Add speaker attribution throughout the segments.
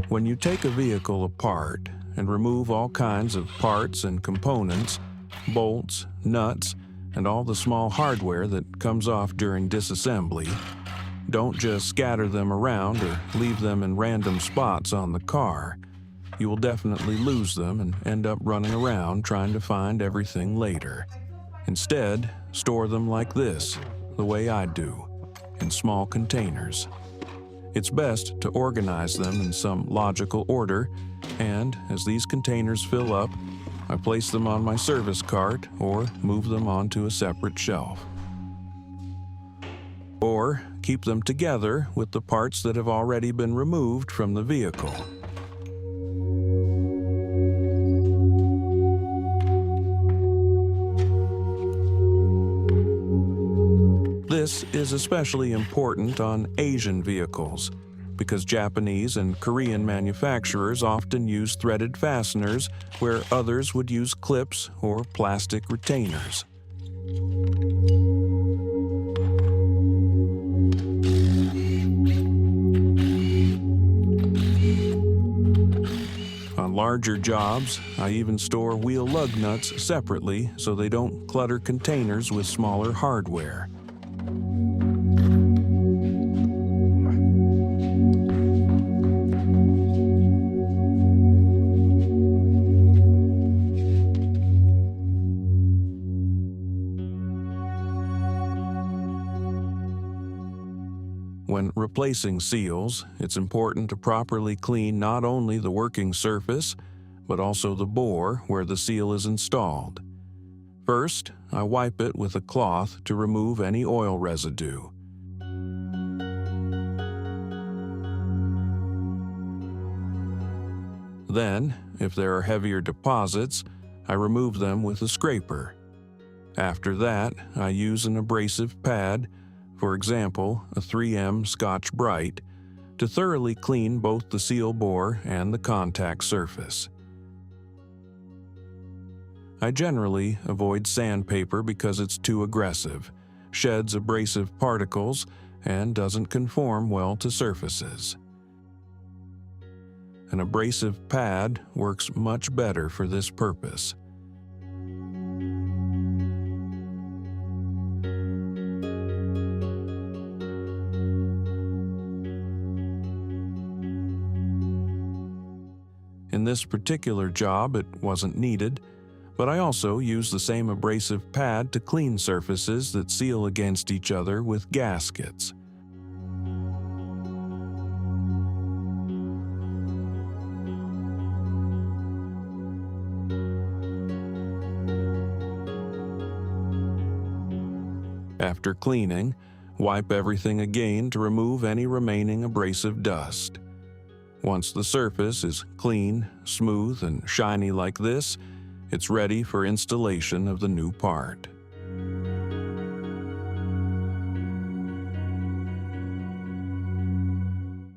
Speaker 1: When you take a vehicle apart and remove all kinds of parts and components, bolts, nuts, and all the small hardware that comes off during disassembly, don't just scatter them around or leave them in random spots on the car. You will definitely lose them and end up running around trying to find everything later. Instead, store them like this, the way I do, in small containers. It's best to organize them in some logical order, and as these containers fill up, I place them on my service cart or move them onto a separate shelf. Or keep them together with the parts that have already been removed from the vehicle. This is especially important on Asian vehicles, because Japanese and Korean manufacturers often use threaded fasteners where others would use clips or plastic retainers. On larger jobs, I even store wheel lug nuts separately so they don't clutter containers with smaller hardware. When replacing seals, it's important to properly clean not only the working surface, but also the bore where the seal is installed. First, I wipe it with a cloth to remove any oil residue. Then, if there are heavier deposits, I remove them with a scraper. After that, I use an abrasive pad, for example, a 3M Scotch-Brite, to thoroughly clean both the seal bore and the contact surface. I generally avoid sandpaper because it's too aggressive, sheds abrasive particles, and doesn't conform well to surfaces. An abrasive pad works much better for this purpose. In this particular job, it wasn't needed, but I also use the same abrasive pad to clean surfaces that seal against each other with gaskets. After cleaning, wipe everything again to remove any remaining abrasive dust. Once the surface is clean, smooth, and shiny like this, it's ready for installation of the new part.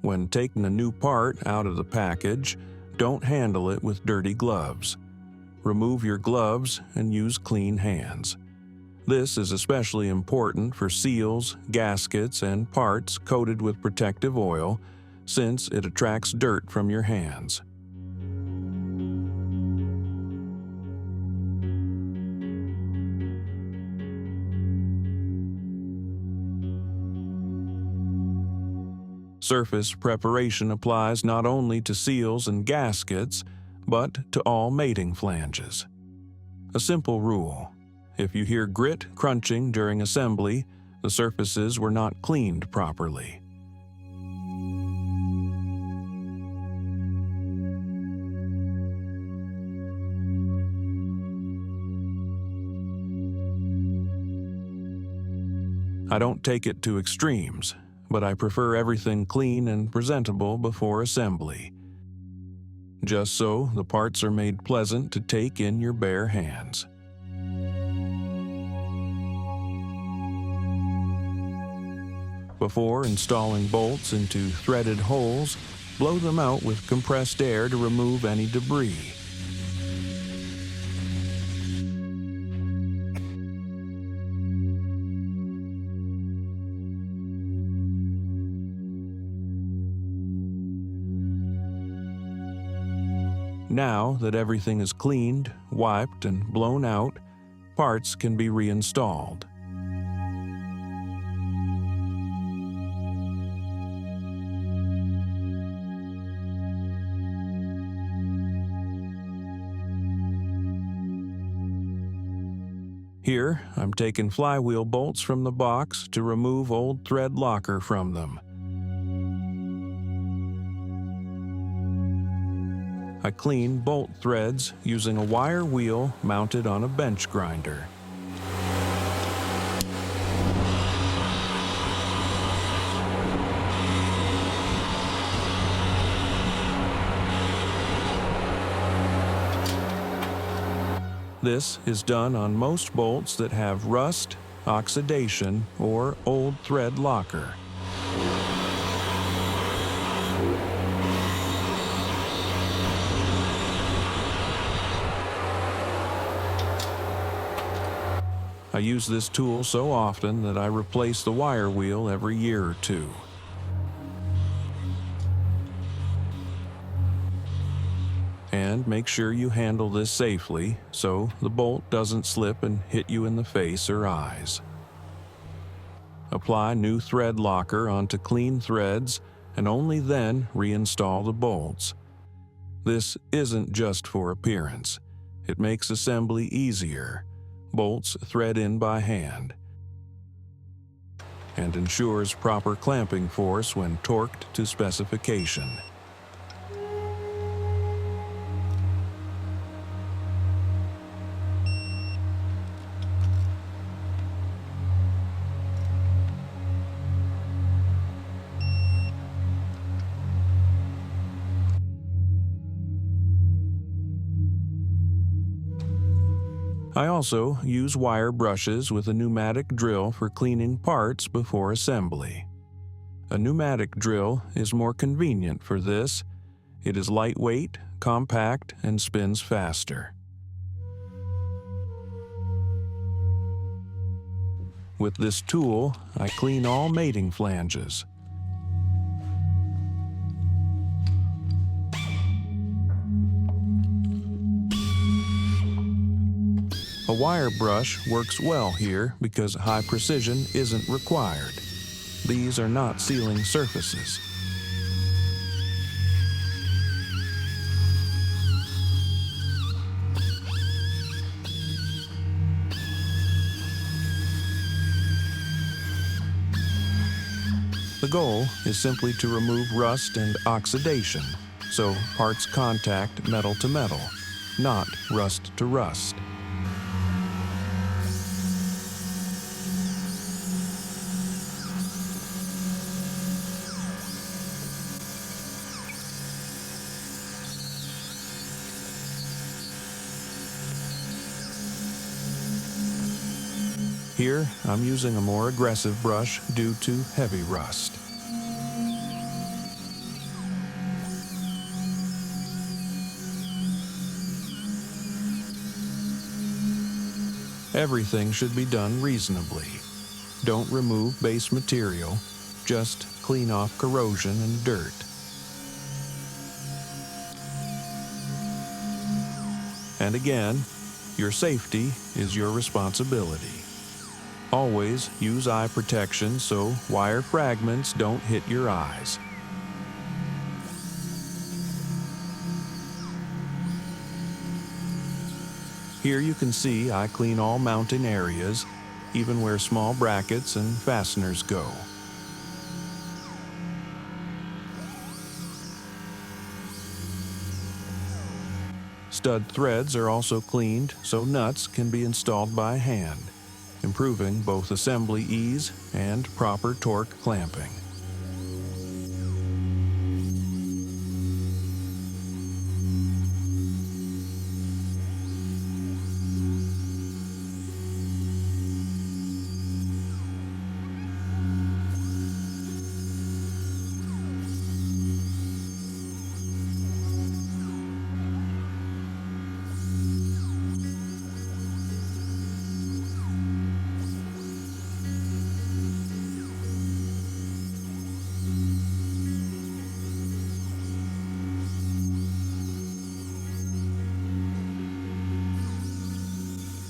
Speaker 1: When taking a new part out of the package, don't handle it with dirty gloves. Remove your gloves and use clean hands. This is especially important for seals, gaskets, and parts coated with protective oil, since it attracts dirt from your hands. Surface preparation applies not only to seals and gaskets, but to all mating flanges. A simple rule: if you hear grit crunching during assembly, the surfaces were not cleaned properly. I don't take it to extremes, but I prefer everything clean and presentable before assembly, just so the parts are made pleasant to take in your bare hands. Before installing bolts into threaded holes, blow them out with compressed air to remove any debris. Now that everything is cleaned, wiped, and blown out, parts can be reinstalled. Here, I'm taking flywheel bolts from the box to remove old thread locker from them. I clean bolt threads using a wire wheel mounted on a bench grinder. This is done on most bolts that have rust, oxidation, or old thread locker. I use this tool so often that I replace the wire wheel every year or two. And make sure you handle this safely so the bolt doesn't slip and hit you in the face or eyes. Apply new thread locker onto clean threads and only then reinstall the bolts. This isn't just for appearance. It makes assembly easier. Bolts thread in by hand and ensures proper clamping force when torqued to specification. I also use wire brushes with a pneumatic drill for cleaning parts before assembly. A pneumatic drill is more convenient for this. It is lightweight, compact, and spins faster. With this tool, I clean all mating flanges. A wire brush works well here because high precision isn't required. These are not sealing surfaces. The goal is simply to remove rust and oxidation, so parts contact metal to metal, not rust to rust. Here, I'm using a more aggressive brush due to heavy rust. Everything should be done reasonably. Don't remove base material, just clean off corrosion and dirt. And again, your safety is your responsibility. Always use eye protection so wire fragments don't hit your eyes. Here you can see I clean all mounting areas, even where small brackets and fasteners go. Stud threads are also cleaned so nuts can be installed by hand, improving both assembly ease and proper torque clamping.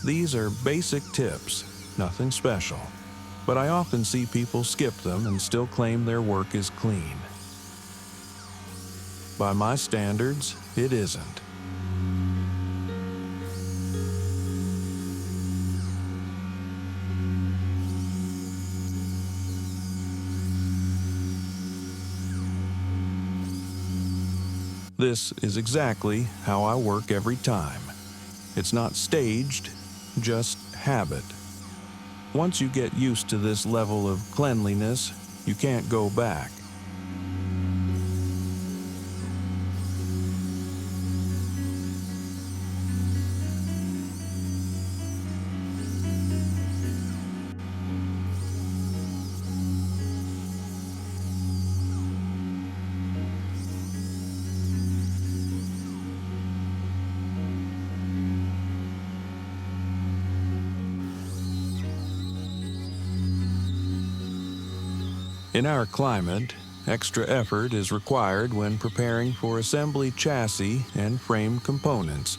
Speaker 1: These are basic tips, nothing special, but I often see people skip them and still claim their work is clean. By my standards, it isn't. This is exactly how I work every time. It's not staged, just habit. Once you get used to this level of cleanliness, you can't go back. In our climate, extra effort is required when preparing for assembly chassis and frame components,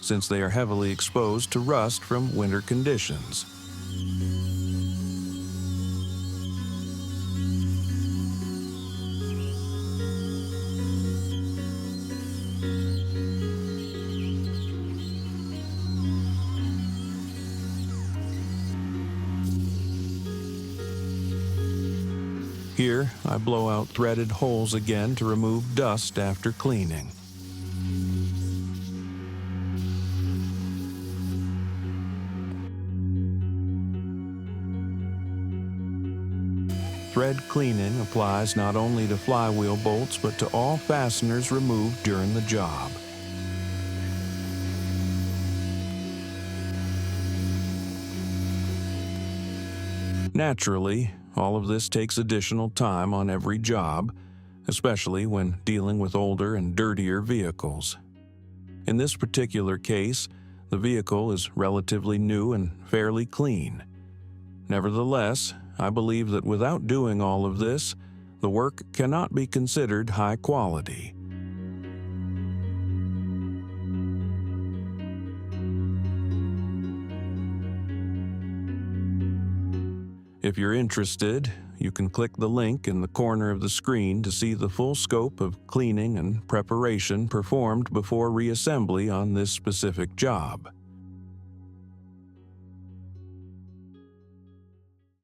Speaker 1: since they are heavily exposed to rust from winter conditions. Here, I blow out threaded holes again to remove dust after cleaning. Thread cleaning applies not only to flywheel bolts but to all fasteners removed during the job. Naturally, all of this takes additional time on every job, especially when dealing with older and dirtier vehicles. In this particular case, the vehicle is relatively new and fairly clean. Nevertheless, I believe that without doing all of this, the work cannot be considered high quality. If you're interested, you can click the link in the corner of the screen to see the full scope of cleaning and preparation performed before reassembly on this specific job.